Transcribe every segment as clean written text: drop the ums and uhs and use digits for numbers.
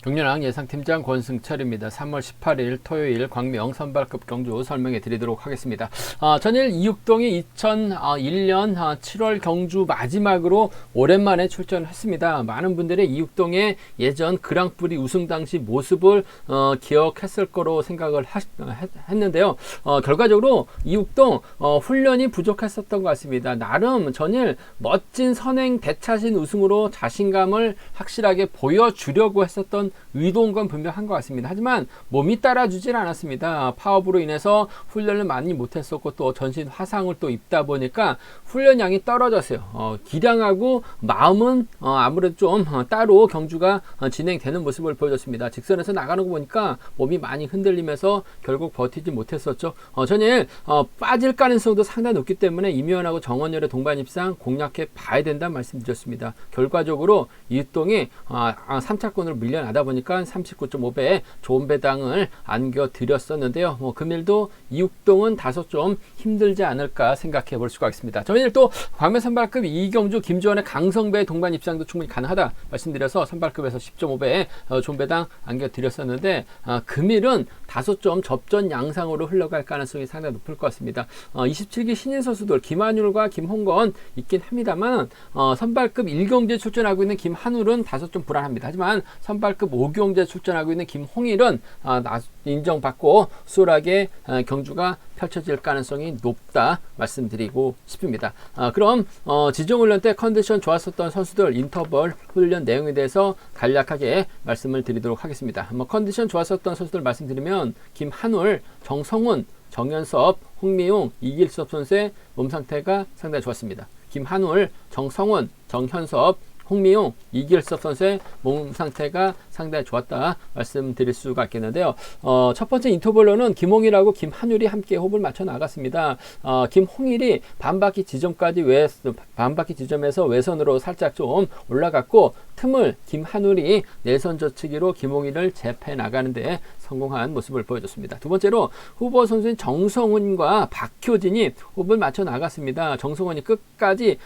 경륜왕 예상팀장 권승철입니다. 3월 18일 토요일 광명 선발급 경주 설명해 드리도록 하겠습니다. 전일 이육동이 2001년 7월 경주 마지막으로 오랜만에 출전했습니다. 많은 분들이 이육동의 예전 그랑프리 우승 당시 모습을 기억했을 거로 생각을 했는데요. 결과적으로 이육동 훈련이 부족했었던 것 같습니다. 나름 전일 멋진 선행 대차신 우승으로 자신감을 확실하게 보여주려고 했었던 의도인 건 분명한 것 같습니다. 하지만 몸이 따라주질 않았습니다. 파업으로 인해서 훈련을 많이 못했었고 또 전신 화상을 또 입다 보니까 훈련량이 떨어졌어요. 기량하고 마음은 아무래도 좀 따로 경주가 진행되는 모습을 보여줬습니다. 직선에서 나가는 거 보니까 몸이 많이 흔들리면서 결국 버티지 못했었죠. 전일 빠질 가능성도 상당히 높기 때문에 임요한하고 정원열의 동반 입상 공략해 봐야 된다는 말씀드렸습니다. 결과적으로 이육동이 3차권으로 밀려나다 보니까 39.5배 좋은 배당을 안겨드렸었는데요. 금일도 이육동은 다소 좀 힘들지 않을까 생각해 볼 수가 있습니다. 저희는 또 광명 선발급 이경주 김주원의 강성배 동반 입상도 충분히 가능하다 말씀드려서 선발급에서 10.5배 좋은 배당 안겨드렸었는데 금일은 다소 좀 접전 양상으로 흘러갈 가능성이 상당히 높을 것 같습니다. 27기 신인 선수들 김한율과 김홍건 있긴 합니다만 선발급 1경주에 출전하고 있는 김한울은 다소 좀 불안합니다. 하지만 선발급 5경주에 출전하고 있는 김홍일은 인정받고 수월하게 경주가 펼쳐질 가능성이 높다 말씀드리고 싶습니다. 그럼 지정훈련 때 컨디션 좋았었던 선수들 인터벌 훈련 내용에 대해서 간략하게 말씀을 드리도록 하겠습니다. 컨디션 좋았었던 선수들 말씀드리면 김한울, 정성훈, 정현섭, 홍미용, 이길섭 선수의 몸 상태가 상당히 좋았습니다. 김한울, 정성훈, 정현섭, 홍미용, 이길섭 선수의 몸 상태가 상당히 좋았다 말씀드릴 수가 있겠는데요. 첫 번째 인터벌로는 김홍일하고 김한율이 함께 호흡을 맞춰 나갔습니다. 김홍일이 반바퀴 지점에서 외선으로 살짝 좀 올라갔고 틈을 김한율이 내선 젖히기로 김홍일을 제패 나가는데 성공한 모습을 보여줬습니다. 두 번째로 후보 선수인 정성훈과 박효진이 호흡을 맞춰 나갔습니다. 정성훈이 끝까지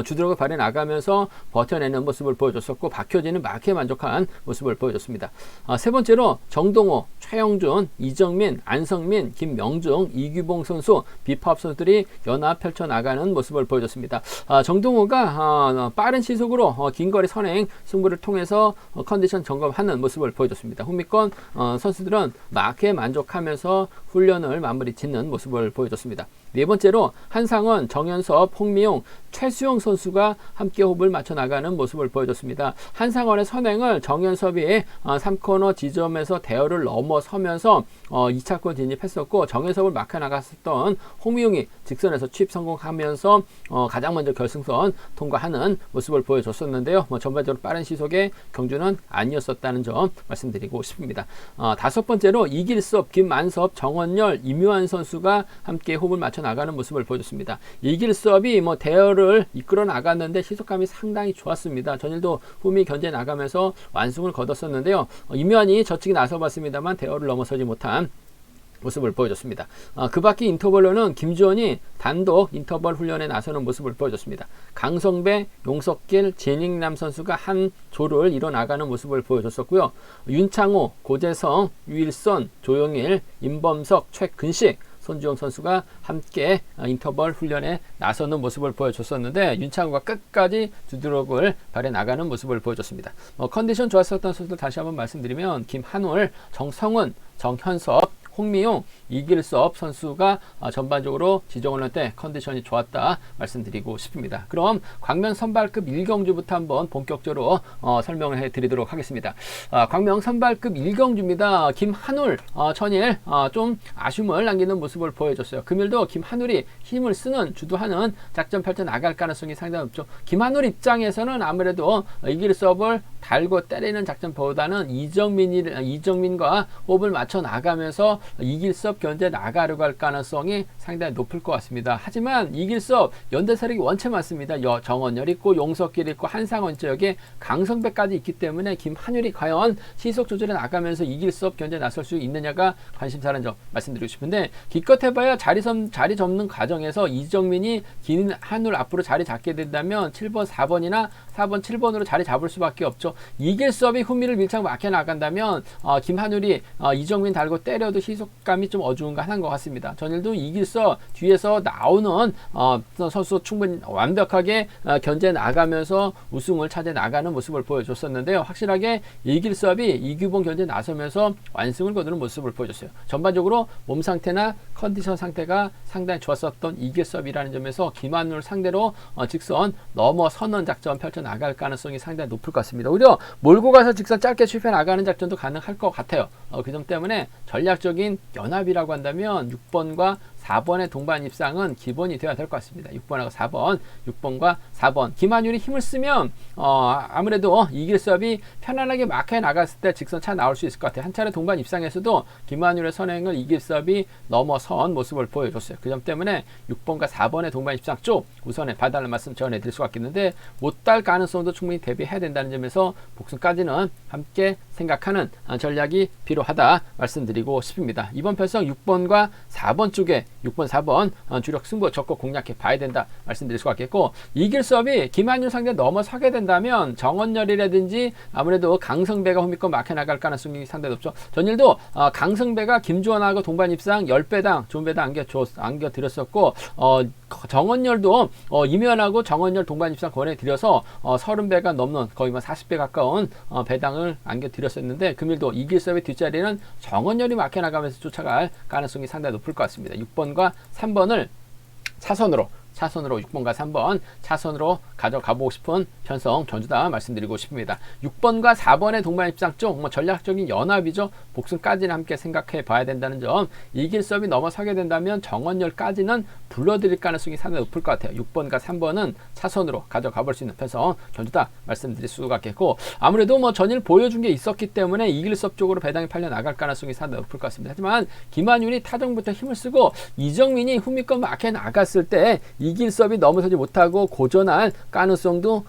주드력을 발휘 나가면서 버텨내는 모습을 보여줬었고 박효진은 막에 만족한 모습을 보여줬습니다. 세 번째로 정동호, 최영준, 이정민, 안성민, 김명중, 이규봉 선수, 비파업 선수들이 연합 펼쳐나가는 모습을 보여줬습니다. 정동호가 빠른 시속으로 긴 거리 선행 승부를 통해서 컨디션 점검하는 모습을 보여줬습니다. 후미권 선수들은 막에 만족하면서 훈련을 마무리 짓는 모습을 보여줬습니다. 네 번째로 한상원, 정현섭, 홍미용, 최수영 선수가 함께 호흡을 맞춰 나가는 모습을 보여줬습니다. 한상원의 선행을 정현섭이 3코너 지점에서 대열을 넘어서면서 2차권 진입했었고 정현섭을 막혀 나갔었던 홍미용이 직선에서 취입 성공하면서 가장 먼저 결승선 통과하는 모습을 보여줬었는데요. 전반적으로 빠른 시속의 경주는 아니었었다는 점 말씀드리고 싶습니다. 다섯 번째로 이길섭, 김만섭, 정원열, 임요한 선수가 함께 호흡을 맞춰 나가는 모습을 보여줬습니다. 이길섭이 대열을 이끌어 나갔는데 시속감이 상당히 좋았습니다. 전일도 홈이 견제 나가면서 완승을 거뒀었는데요. 임요한이 저측에 나서봤습니다만 대열을 넘어서지 못한 모습을 보여줬습니다. 그 밖에 인터벌로는 김주원이 단독 인터벌 훈련에 나서는 모습을 보여줬습니다. 강성배, 용석길, 진익남 선수가 한 조를 이뤄나가는 모습을 보여줬었고요. 윤창호, 고재성, 유일선, 조용일, 임범석, 최근식, 손주영 선수가 함께 인터벌 훈련에 나서는 모습을 보여줬었는데 윤창호가 끝까지 주드력을 발휘해 나가는 모습을 보여줬습니다. 컨디션 좋았었던 선수들 다시 한번 말씀드리면 김한울, 정성훈, 정현섭, 홍미용, 이길섭 선수가 전반적으로 지정훈련 때 컨디션이 좋았다 말씀드리고 싶습니다. 그럼 광명 선발급 1경주부터 한번 본격적으로 설명을 해드리도록 하겠습니다. 광명 선발급 1경주입니다. 김한울 전일 좀 아쉬움을 남기는 모습을 보여줬어요. 금일도 김한울이 힘을 쓰는 주도하는 작전 펼쳐 나갈 가능성이 상당히 높죠. 김한울 입장에서는 아무래도 이길섭을 달고 때리는 작전보다는 이정민과 호흡을 맞춰 나가면서 이길섭 견제 나가려고 할 가능성이 상당히 높을 것 같습니다. 하지만 이길섭 연대 세력이 원체 많습니다. 정원열 있고 용석길 있고 한상원 지역에 강성배까지 있기 때문에 김한율이 과연 시속 조절에 나가면서 이길섭 견제에 나설 수 있느냐가 관심사라는 점 말씀드리고 싶은데, 기껏 해봐야 자리 접는 과정에서 이정민이 김한율 앞으로 자리 잡게 된다면 7번 4번이나 4번 7번으로 자리 잡을 수밖에 없죠. 이길섭이 후미를 밀착 막혀 나간다면 김한율이 이정민 달고 때려도 시속감이 좀 어중간한 것 같습니다. 전일도 이길섭 뒤에서 나오는 선수 충분히 완벽하게 견제 나가면서 우승을 차지해 나가는 모습을 보여줬었는데요. 확실하게 이길섭이 이규봉 견제 나서면서 완승을 거두는 모습을 보여줬어요. 전반적으로 몸 상태나 컨디션 상태가 상당히 좋았었던 이길섭이라는 점에서 김한율 상대로 직선 넘어서는 작전 펼쳐 나갈 가능성이 상당히 높을 것 같습니다. 오히려 몰고 가서 직선 짧게 추입해 나가는 작전도 가능할 것 같아요. 그 점 때문에 전략적인 연합이라고 한다면 6번과 4번의 동반 입상은 기본이 되어야 될 것 같습니다. 6번하고 4번, 6번과 4번. 김한율이 힘을 쓰면 아무래도 이길섭이 편안하게 마크에 나갔을 때 직선 차 나올 수 있을 것 같아요. 한 차례 동반 입상에서도 김한율의 선행을 이길섭이 넘어선 모습을 보여줬어요. 그 점 때문에 6번과 4번의 동반 입상 쪽 우선에 봐달라는 말씀 전해드릴 수가 있겠는데, 못달 가능성도 충분히 대비해야 된다는 점에서 복승까지는 함께 생각하는 전략이 필요하다 말씀드리고 싶습니다. 이번 편성 6번과 4번 쪽에 6번, 4번 주력 승부 적극 공략해 봐야 된다 말씀드릴 수가 있겠고, 이길섭이 김한율 상대 넘어서게 된다면 정원열이라든지 아무래도 강성배가 후미권 막혀 나갈 가능성이 상당히 높죠. 전일도 강성배가 김주원하고 동반 입상 10배당 좋은 배당 안겨드렸었고, 정원열도 이면하고 정원열 동반 입상 권해드려서 30배가 넘는 거의 40배 가까운 배당을 안겨드렸었는데, 금일도 이길섭의 뒷자리는 정원열이 막혀 나가면서 쫓아갈 가능성이 상당히 높을 것 같습니다. 6번과 3번을 차선으로 6번과 3번 차선으로 가져가보고 싶은 편성 전주다 말씀드리고 싶습니다. 6번과 4번의 동반 입상 쪽 전략적인 연합이죠. 복승까지는 함께 생각해 봐야 된다는 점, 이길섭이 넘어서게 된다면 정원열까지는 불러드릴 가능성이 상당히 높을 것 같아요. 6번과 3번은 차선으로 가져가볼 수 있는 편성 전주다 말씀드릴 수가 있겠고, 아무래도 전일 보여준 게 있었기 때문에 이길섭 쪽으로 배당이 팔려 나갈 가능성이 상당히 높을 것 같습니다. 하지만 김한율이 타정부터 힘을 쓰고 이정민이 후미권 막혀 나갔을 때 이길섭이 넘어서지 못하고 고전할 가능성도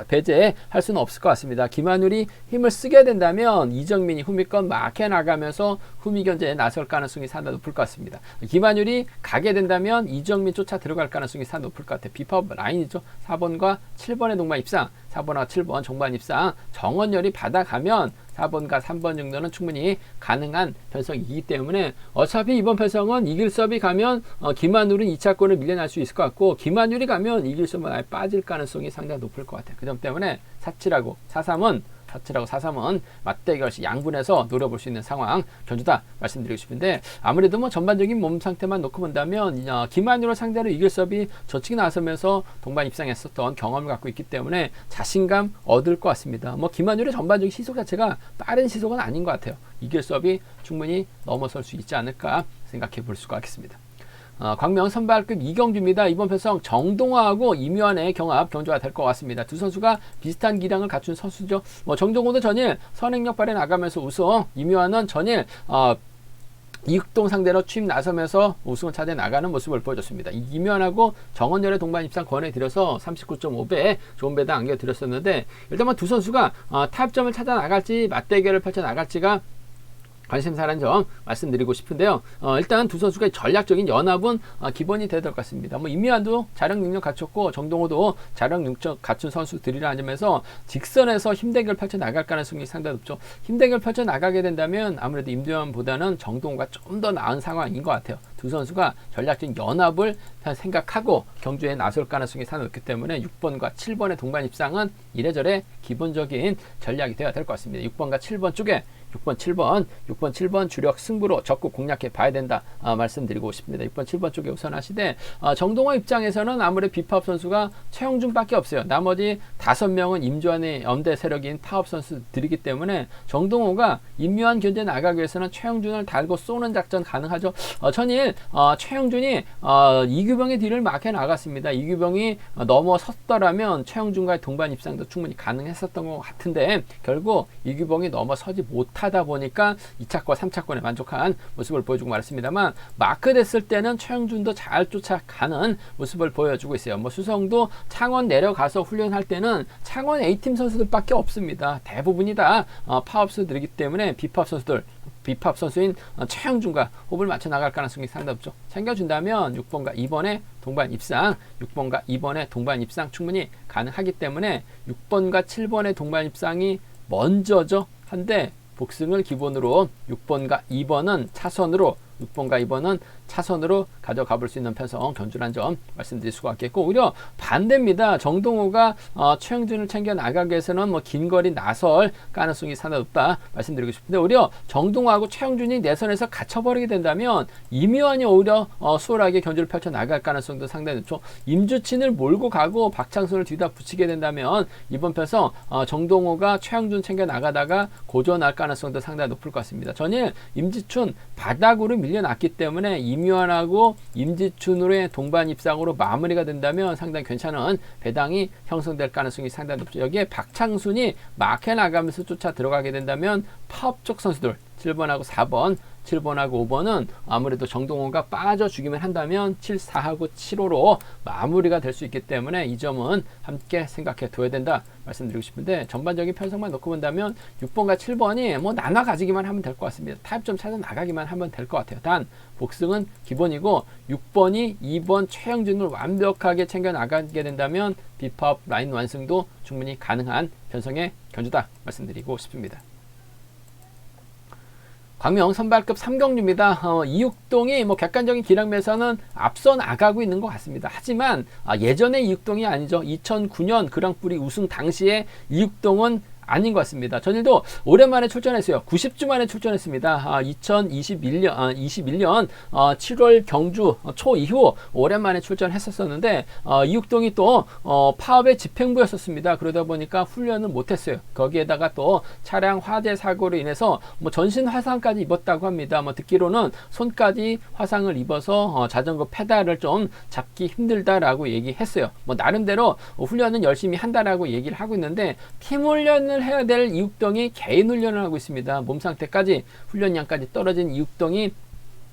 배제할 수는 없을 것 같습니다. 김한율이 힘을 쓰게 된다면 이정민이 후미권 막혀 나가면서 후미 견제에 나설 가능성이 상당히 높을 것 같습니다. 김한율이 가게 된다면 이정민 쫓아 들어갈 가능성이 상당히 높을 것 같아요. 비법 라인이죠. 4번과 7번의 동반 입상, 4번과 7번 정반 입상 정원열이 받아가면 4번과 3번 정도는 충분히 가능한 편성이기 때문에 어차피 이번 편성은 이길섭이 가면 김한율은 2차권을 밀려날 수 있을 것 같고, 김한율이 가면 이길섭은 아예 빠질 가능성이 상당히 높을 것 같아요. 그 점 때문에 4.7하고 4.3은 맞대결시 양분해서 노려볼 수 있는 상황 전주다 말씀드리고 싶은데, 아무래도 전반적인 몸 상태만 놓고 본다면 김한율을 상대로 이길섭이 저측에 나서면서 동반 입상했었던 경험을 갖고 있기 때문에 자신감 얻을 것 같습니다. 김한율의 전반적인 시속 자체가 빠른 시속은 아닌 것 같아요. 이길섭이 충분히 넘어설 수 있지 않을까 생각해 볼 수가 있겠습니다. 광명 선발급 이경주입니다. 이번 편성 정동화하고 이묘한의 경주가 될 것 같습니다. 두 선수가 비슷한 기량을 갖춘 선수죠. 정동호도 전일 선행력 발휘 나가면서 우승, 이묘한은 전일 이육동 상대로 취임 나서면서 우승을 차지해 나가는 모습을 보여줬습니다. 이묘한하고 정원열의 동반 입상 권해드려서 39.5배 좋은 배당 안겨드렸었는데, 일단 두 선수가 타협점을 찾아 나갈지 맞대결을 펼쳐 나갈지가 관심사라는 점 말씀드리고 싶은데요. 일단 두 선수가 전략적인 연합은 기본이 되야 될 것 같습니다. 이미안도 자력 능력 갖췄고 정동호도 자력 능력 갖춘 선수들이라는 점에서 직선에서 힘대결 펼쳐 나갈 가능성이 상당히 높죠. 힘대결 펼쳐 나가게 된다면 아무래도 임두환보다는 정동호가 좀 더 나은 상황인 것 같아요. 두 선수가 전략적인 연합을 생각하고 경주에 나설 가능성이 상당히 높기 때문에 6번과 7번의 동반 입상은 이래저래 기본적인 전략이 되어야 될 것 같습니다. 6번과 7번 쪽에 6번, 7번 주력 승부로 적극 공략해 봐야 된다 말씀드리고 싶습니다. 6번, 7번 쪽에 우선 하시되, 정동호 입장에서는 아무래도 비파업 선수가 최영준밖에 없어요. 나머지 5명은 임주환의 연대 세력인 파업 선수들이기 때문에 정동호가 임요한 견제 나가기 위해서는 최영준을 달고 쏘는 작전 가능하죠. 전일 사실 최영준이 이규병의 뒤를 막혀 나갔습니다. 이규병이 넘어섰더라면 최영준과의 동반 입상도 충분히 가능했었던 것 같은데 결국 이규병이 넘어서지 못하다 보니까 2차권, 3차권에 만족한 모습을 보여주고 말았습니다만 마크 됐을 때는 최영준도 잘 쫓아가는 모습을 보여주고 있어요. 뭐 수성도 창원 내려가서 훈련할 때는 창원 A팀 선수들밖에 없습니다. 대부분이 다 파업 선수들이기 때문에 비팝 선수인 최영준과 호흡을 맞춰 나갈 가능성이 상당히 높죠. 챙겨준다면 6번과 2번의 동반 입상, 6번과 2번의 동반 입상 충분히 가능하기 때문에 6번과 7번의 동반 입상이 먼저죠. 한데 복승을 기본으로 6번과 2번은 차선으로 6번과 2번은 차선으로 가져가 볼 수 있는 편성 견주란 점 말씀드릴 수가 있겠고 오히려 반대입니다. 정동호가 최영준을 챙겨 나가기 위해서는 뭐 긴 거리 나설 가능성이 상당히 높다 말씀드리고 싶은데 오히려 정동호하고 최영준이 내선에서 갇혀버리게 된다면 임요한이 오히려 수월하게 견주를 펼쳐 나갈 가능성도 상당히 높죠. 임주친을 몰고 가고 박창순을 뒤다 붙이게 된다면 이번 편성 정동호가 최영준 챙겨 나가다가 고전할 가능성도 상당히 높을 것 같습니다. 전일 임지춘 바닥으로 밀려났기 때문에 임요한하고 임지춘으로의 동반 입상으로 마무리가 된다면 상당히 괜찮은 배당이 형성될 가능성이 상당히 높죠. 여기에 박창순이 막혀 나가면서 쫓아 들어가게 된다면 파업 쪽 선수들 7번하고 4번 7번하고 5번은 아무래도 정동호가 빠져주기만 한다면 7, 4하고 7호로 마무리가 될 수 있기 때문에 이 점은 함께 생각해 둬야 된다 말씀드리고 싶은데 전반적인 편성만 놓고 본다면 6번과 7번이 뭐 나눠 가지기만 하면 될 것 같습니다. 타협점 찾아 나가기만 하면 될 것 같아요. 단 복승은 기본이고 6번이 2번 최영준을 완벽하게 챙겨 나가게 된다면 비팝 라인 완승도 충분히 가능한 편성의 견주다 말씀드리고 싶습니다. 광명 선발급 3경주입니다. 이육동이 뭐 객관적인 기량에서는 앞서 나가고 있는 것 같습니다. 하지만 예전의 이육동이 아니죠. 2009년 그랑프리 우승 당시에 이육동은 아닌 것 같습니다. 전일도 오랜만에 출전했어요. 90주 만에 출전했습니다. 2021년 7월 경주 초 이후 오랜만에 출전했었는데 이육동이 또 파업의 집행부였었습니다. 그러다 보니까 훈련을 못했어요. 거기에다가 또 차량 화재 사고로 인해서 뭐 전신 화상까지 입었다고 합니다. 뭐 듣기로는 손까지 화상을 입어서 자전거 페달을 좀 잡기 힘들다라고 얘기했어요. 뭐 나름대로 훈련은 열심히 한다라고 얘기를 하고 있는데 팀 훈련을 해야 될 이육동이 개인 훈련을 하고 있습니다. 몸 상태까지 훈련량까지 떨어진 이육동이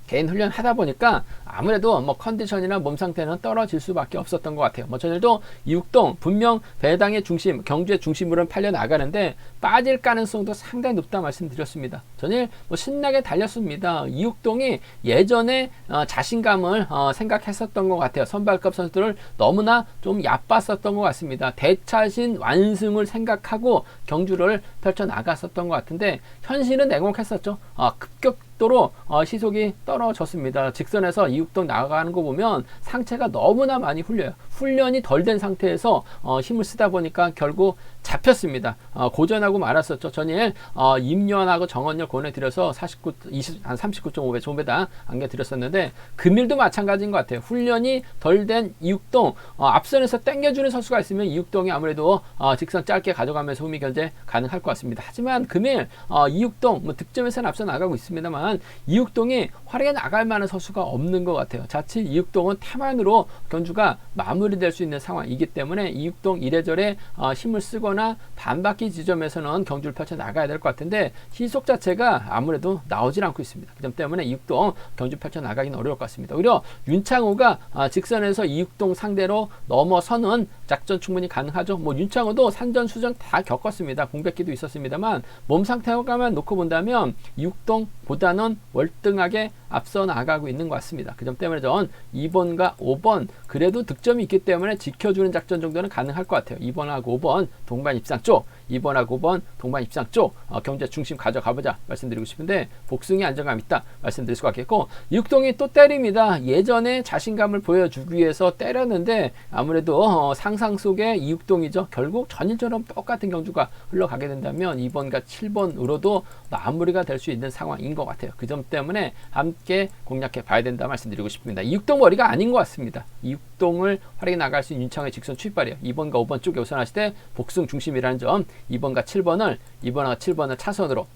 개인 훈련 하다 보니까 아무래도 뭐 컨디션이나 몸 상태는 떨어질 수밖에 없었던 것 같아요. 뭐 전일도 이육동 분명 배당의 중심, 경주의 중심으로는 팔려 나가는데 빠질 가능성도 상당히 높다 말씀드렸습니다. 전일 뭐 신나게 달렸습니다. 이육동이 예전에 자신감을 생각했었던 것 같아요. 선발급 선수들을 너무나 좀 얕봤었던 것 같습니다. 대차신 완승을 생각하고 경주를 펼쳐 나갔었던 것 같은데 현실은 냉혹했었죠. 급격도로 시속이 떨어졌습니다. 직선에서 이육동 나가는 거 보면 상체가 너무나 많이 풀려요. 훈련이 덜 된 상태에서 힘을 쓰다 보니까 결국 잡혔습니다. 고전하고 말았었죠. 전일 임요한하고 정원열 보내드려서 39.5배 좋은 배당 안겨드렸었는데 금일도 마찬가지인 것 같아요. 훈련이 덜 된 이육동 앞선에서 땡겨주는 선수가 있으면 이육동이 아무래도 직선 짧게 가져가면서 후미 견제 가능할 것 같습니다. 하지만 금일 이육동 뭐 득점에서는 앞서 나가고 있습니다만 이육동이 활약에 나갈 만한 선수가 없는 것 같아요. 자칫 이육동은 태만으로 견주가 마무리될 수 있는 상황이기 때문에 이육동 이래저래 힘을 쓰거나 반바퀴 지점에서는 경주를 펼쳐 나가야 될 것 같은데 시속 자체가 아무래도 나오질 않고 있습니다. 그 점 때문에 이육동 경주 펼쳐 나가기는 어려울 것 같습니다. 오히려 윤창호가 직선에서 이육동 상대로 넘어서는 작전 충분히 가능하죠. 뭐 윤창호도 산전수전 다 겪었습니다. 공백기도 있었습니다만 몸 상태만 놓고 본다면 이육동보다는 월등하게 앞서 나가고 있는 것 같습니다. 그 점 때문에 전 2번과 5번 그래도 득점이 있기 때문에 지켜주는 작전 정도는 가능할 것 같아요. 2번하고 5번 동반 입상 쪽 2번하고 5번 동반 입상 쪽 경제 중심 가져가보자 말씀드리고 싶은데 복승이 안정감 있다 말씀드릴 수가 있겠고 이육동이 또 때립니다. 예전에 자신감을 보여주기 위해서 때렸는데 아무래도 상상 속의 이육동이죠. 결국 전일처럼 똑같은 경주가 흘러가게 된다면 2번과 7번으로도 마무리가 될 수 있는 상황인 것 같아요. 그 점 때문에 함께 공략해 봐야 된다 말씀드리고 싶습니다. 이육동 머리가 아닌 것 같습니다. 이육동을 활약해 나갈 수 있는 윤창호의 직선 출발이에요. 2번과 5번 쪽에 우선하실 때 복승 중심이라는 점 2번과 7번을 차선으로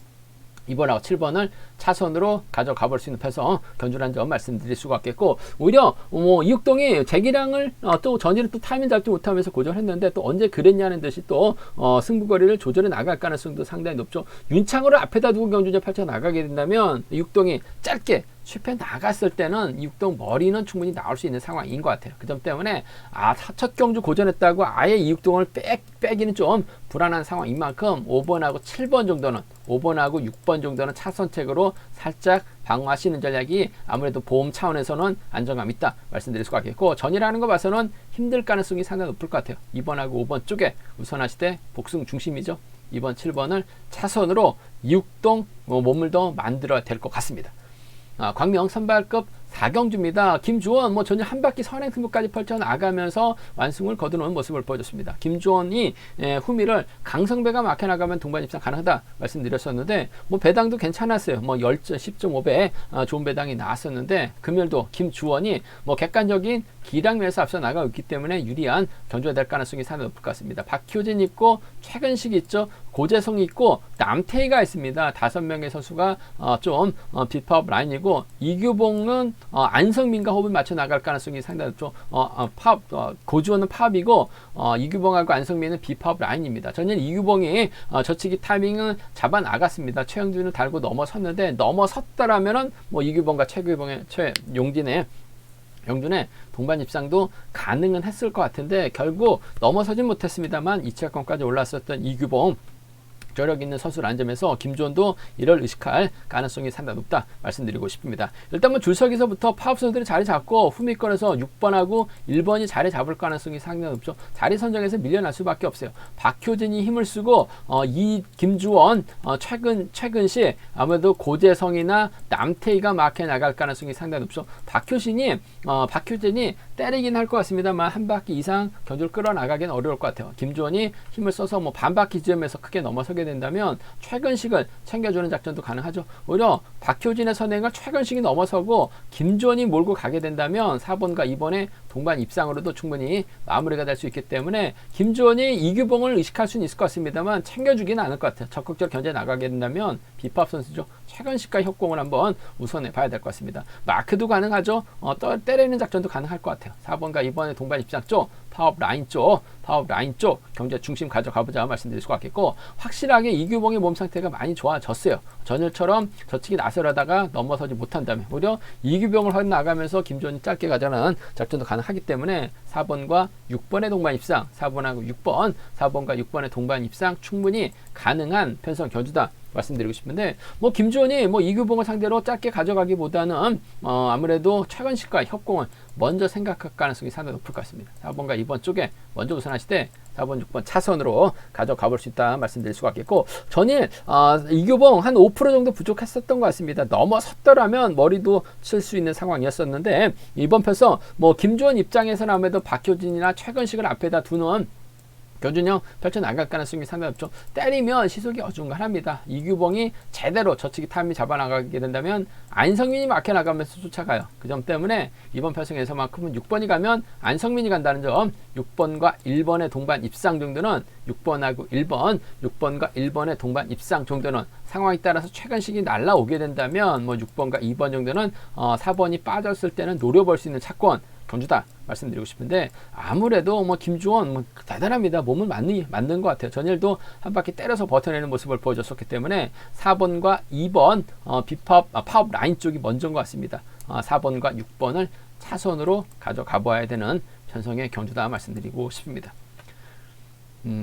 2번하고 7번을 차선으로 가져가 볼 수 있는 편성 견주라는 점 말씀드릴 수가 없겠고, 오히려 이육동이 재기량을 또 전일은 또 타이밍 잡지 못하면서 고전했는데 또 언제 그랬냐는 듯이 또 승부거리를 조절해 나갈 가능성도 상당히 높죠. 윤창호를 앞에다 두고 경주에 펼쳐 나가게 된다면 이육동이 짧게 실패 나갔을 때는 이육동 머리는 충분히 나올 수 있는 상황인 것 같아요. 그 점 때문에 첫 경주 고전했다고 아예 이육동을 빼기는 좀 불안한 상황인 만큼 5번하고 7번 정도는 5번하고 6번 정도는 차선책으로 살짝 방어하시는 전략이 아무래도 보험 차원에서는 안정감 있다 말씀드릴 수가 있겠고, 전이라는 거 봐서는 힘들 가능성이 상당히 높을 것 같아요. 2번하고 5번 쪽에 우선하시되 복승 중심이죠. 2번 7번을 차선으로 이육동 몸을 더 만들어야 될 것 같습니다. 광명 선발급 4경주입니다. 김주원 전일 한 바퀴 선행 승부까지 펼쳐 나가면서 완승을 거두는 모습을 보여줬습니다. 김주원이 후미를 강성배가 막혀 나가면 동반 입상 가능하다 말씀드렸었는데 배당도 괜찮았어요. 10.5배 좋은 배당이 나왔었는데 금일도 김주원이 객관적인 기량면에서 앞서 나가고 있기 때문에 유리한 견주가 될 가능성이 상당히 높을 것 같습니다. 박효진 있고 최근식 있죠. 고재성 있고 남태희가 있습니다. 5명의 선수가 좀 빅파업 라인이고, 이규봉은 안성민과 호흡을 맞춰 나갈 가능성이 상당히 높죠. 고주원은 파업이고 이규봉하고 안성민은 비파업 라인입니다. 전일 이규봉이 저치기 타이밍은 잡아 나갔습니다. 최영준을 달고 넘어섰는데 넘어섰더라면은 이규봉과 영준의 동반 입상도 가능은 했을 것 같은데 결국 넘어서진 못했습니다만 2차권까지 올랐었던 이규봉 저력 있는 선수라는 점에서 김주원도 이를 의식할 가능성이 상당히 높다 말씀드리고 싶습니다. 일단 줄서기서부터 파업 선수들이 자리 잡고 후미권에서 6번하고 1번이 자리 잡을 가능성이 상당히 높죠. 자리 선정에서 밀려날 수밖에 없어요. 박효진이 힘을 쓰고 이 김주원 최근시 아무래도 고재성이나 남태희가 막혀 나갈 가능성이 상당히 높죠. 박효진이 때리긴 할 것 같습니다만 한 바퀴 이상 견주를 끌어나가기는 어려울 것 같아요. 김주원이 힘을 써서 반 바퀴 지점에서 크게 넘어서게 된다면 최근식을 챙겨주는 작전도 가능하죠. 오히려 박효진의 선행을 최근식이 넘어서고 김주원이 몰고 가게 된다면 4번과 2번의 동반 입상으로도 충분히 마무리가 될 수 있기 때문에 김주원이 이규봉을 의식할 수는 있을 것 같습니다만 챙겨주기는 않을 것 같아요. 적극적으로 견제 나가게 된다면 비팝 선수죠. 최근식과 협공을 한번 우선해 봐야 될 것 같습니다. 마크도 가능하죠. 때리는 작전도 가능할 것 같아요. 4번과 2번의 동반 입상 쪽, 파업 라인 쪽 경제 중심 가져가보자 말씀드릴 수가 있겠고, 확실하게 이규봉의 몸 상태가 많이 좋아졌어요. 전일처럼 저치기 나서려다가 넘어서지 못한다면 오히려 이규봉을 확 나가면서 김주원이 짧게 가자는 작전도 가능하기 때문에 4번과 6번의 동반 입상, 4번과 6번의 동반 입상 충분히 가능한 편성 견주다 말씀드리고 싶은데, 김주원이 이규봉을 상대로 짧게 가져가기보다는 아무래도 최근식과 협공을 먼저 생각할 가능성이 상당히 높을 것 같습니다. 4번과 2번 쪽에 먼저 우선하시되 4번, 6번 차선으로 가져가 볼 수 있다 말씀드릴 수가 있겠고, 전일 이규봉 한 5% 정도 부족했었던 것 같습니다. 넘어섰더라면 머리도 칠 수 있는 상황이었었는데 이번 편서 김주원 입장에서는 아무래도 박효진이나 최근식을 앞에다 두는 견준형 펼쳐나갈 가능성이 상당히 높죠. 때리면 시속이 어중간합니다. 이규봉이 제대로 저치기 타임이 잡아나가게 된다면 안성민이 막혀나가면서 쫓아가요. 그 점 때문에 이번 편성에서만큼은 6번이 가면 안성민이 간다는 점, 6번과 1번의 동반 입상 정도는 6번과 1번의 동반 입상 정도는 상황에 따라서 최근식이 날라오게 된다면 6번과 2번 정도는 4번이 빠졌을 때는 노려볼 수 있는 차권 견주다 말씀드리고 싶은데, 아무래도 김주원 대단합니다. 몸은 맞는 것 같아요. 전일도 한 바퀴 때려서 버텨내는 모습을 보여줬었기 때문에 4번과 2번 파업 라인 쪽이 먼저인 것 같습니다. 4번과 6번을 차선으로 가져가 봐야 되는 편성의 견주다 말씀드리고 싶습니다.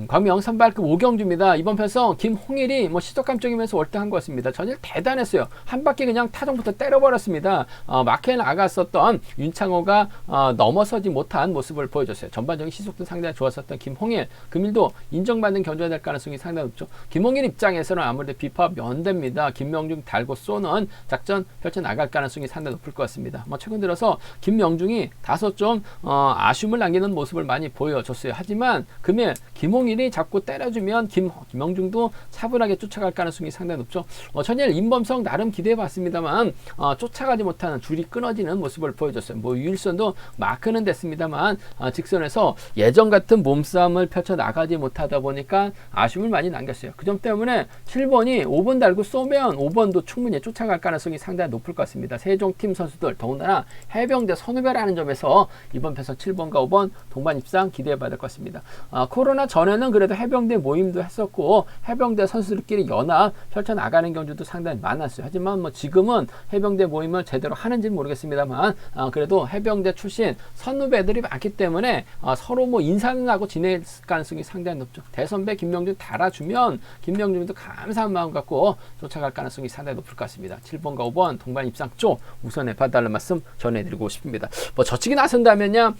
광명 선발급 5경주입니다. 이번 편성 김홍일이 시속감적이면서 월등한 것 같습니다. 전일 대단했어요. 한 바퀴 그냥 타종부터 때려버렸습니다. 막혀 나갔었던 윤창호가 넘어서지 못한 모습을 보여줬어요. 전반적인 시속도 상당히 좋았었던 김홍일, 금일도 인정받는 견주가 될 가능성이 상당히 높죠. 김홍일 입장에서는 아무래도 비파업 연대입니다. 김명중 달고 쏘는 작전 펼쳐 나갈 가능성이 상당히 높을 것 같습니다. 최근 들어서 김명중이 다소 좀 아쉬움을 남기는 모습을 많이 보여줬어요. 하지만 금일 김홍일이 잡고 때려주면 김영중도 차분하게 쫓아갈 가능성이 상당히 높죠. 천일 임범석 나름 기대해봤습니다만 쫓아가지 못하는 줄이 끊어지는 모습을 보여줬어요. 뭐 유일선도 마크는 됐습니다만 직선에서 예전 같은 몸싸움을 펼쳐 나가지 못하다 보니까 아쉬움을 많이 남겼어요. 그 점 때문에 7번이 5번 달고 쏘면 5번도 충분히 쫓아갈 가능성이 상당히 높을 것 같습니다. 세종팀 선수들 더군다나 해병대 선후배라는 점에서 이번 패선 7번과 5번 동반 입상 기대해봐야 될 것 같습니다. 코로나 전에는 그래도 해병대 모임도 했었고 해병대 선수들끼리 연합 펼쳐나가는 경우도 상당히 많았어요. 하지만 뭐 지금은 해병대 모임을 제대로 하는지는 모르겠습니다만 그래도 해병대 출신 선후배들이 많기 때문에 서로 뭐 인사는 하고 지낼 가능성이 상당히 높죠. 대선배 김명준 달아주면 김명준도 감사한 마음 갖고 쫓아갈 가능성이 상당히 높을 것 같습니다. 7번과 5번 동반 입상 쪽 우선해 봐달라는 말씀 전해드리고 싶습니다. 뭐 저치기 나선다면야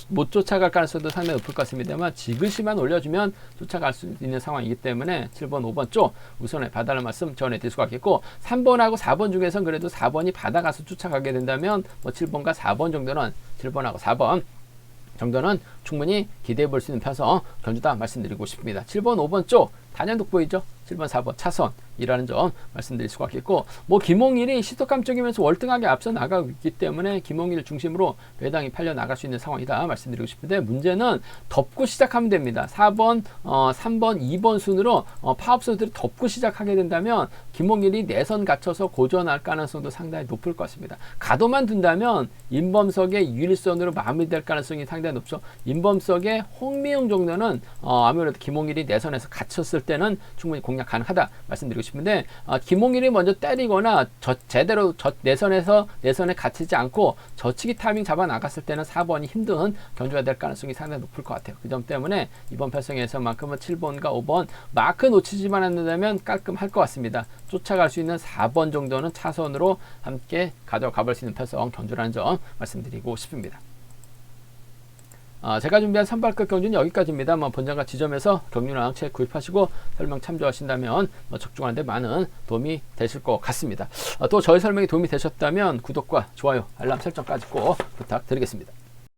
못 쫓아갈 가능성도 상당히 높을 것 같습니다만 지그시만 올려주면 쫓아갈 수 있는 상황이기 때문에 7번, 5번 쪽 우선해 봐달라는 말씀 전해드릴 수가 있겠고 3번하고 4번 중에선 그래도 4번이 받아가서 쫓아가게 된다면 뭐 7번과 4번 정도는 7번하고 4번 정도는 충분히 기대해 볼 수 있는 편성 견주다 말씀드리고 싶습니다. 7번, 5번 쪽 단연 돋보이죠? 7번, 4번 차선이라는 점 말씀드릴 수가 있겠고 뭐 김홍일이 시속감 쪽이면서 월등하게 앞서 나가고 있기 때문에 김홍일 중심으로 배당이 팔려 나갈 수 있는 상황이다 말씀드리고 싶은데 문제는 덮고 시작하면 됩니다. 4번, 3번, 2번 순으로 파업 선수들이 덮고 시작하게 된다면 김홍일이 내선 갖춰서 고전할 가능성도 상당히 높을 것 같습니다. 가도만 둔다면 임범석의 유일선으로 마무리될 가능성이 상당히 높죠. 임범석의 홍미영 정도는 아무래도 김홍일이 내선에서 갇혔을 때는 충분히 공략 가능하다 말씀드리고 싶은데 김홍일이 먼저 때리거나 제대로 내선에 갇히지 않고 저치기 타이밍 잡아 나갔을 때는 4번이 힘든 견주가 될 가능성이 상당히 높을 것 같아요. 그 점 때문에 이번 편성에서만큼은 7번과 5번 마크 놓치지만 않는다면 깔끔할 것 같습니다. 쫓아갈 수 있는 4번 정도는 차선으로 함께 가져가 볼 수 있는 편성 견주라는 점 말씀드리고 싶습니다. 제가 준비한 선발급 경주는 여기까지입니다. 본장과 지점에서 경륜왕 책 구입하시고 설명 참조하신다면 적중하는 데 많은 도움이 되실 것 같습니다. 또 저희 설명이 도움이 되셨다면 구독과 좋아요, 알람 설정까지 꼭 부탁드리겠습니다.